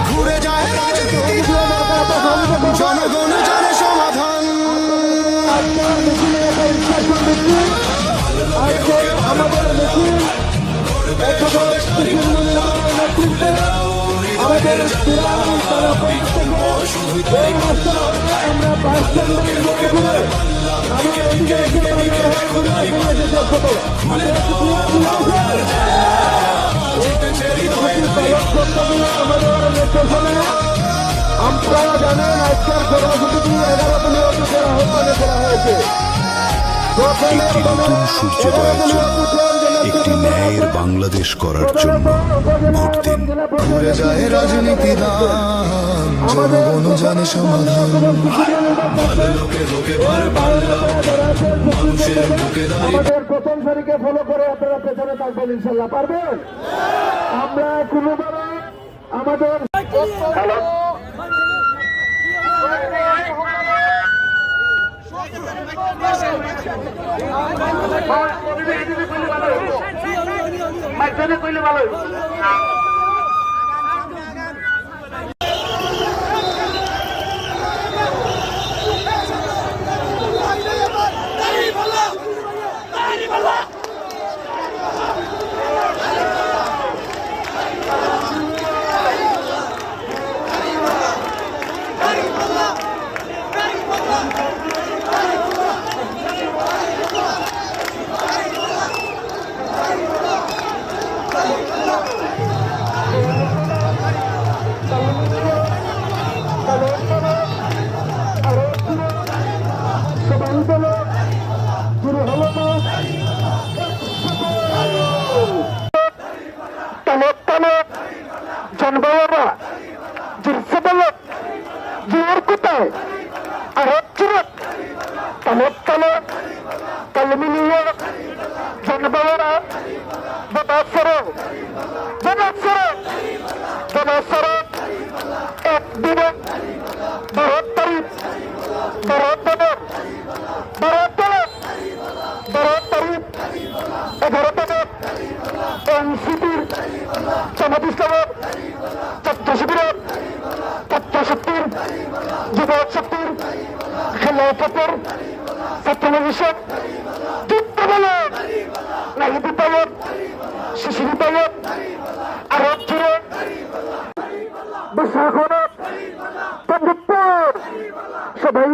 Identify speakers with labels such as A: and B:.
A: ঘুরে যায় জনগণ জানে সমাধান।
B: আমাদের আপনারা জানেন আজকের কর্মসূচিটি 11 নিয়োগের আহ্বানে করা হয়েছে।
C: একটি নতুন সূর্যোদয়ের জন্য, একটি ন্যায়ের বাংলাদেশ করার জন্য ভোট দিন।
A: ঘুরে যায় রাজনীতি নাম, জনগণ জানে সমাধান।
B: আমাদের প্রথম সারিকে ফলো করে আপনারা পেছনে থাকবেন, ইনশাল্লাহ পারবেন। আমরা কোনোভাবে আমাদের সবাই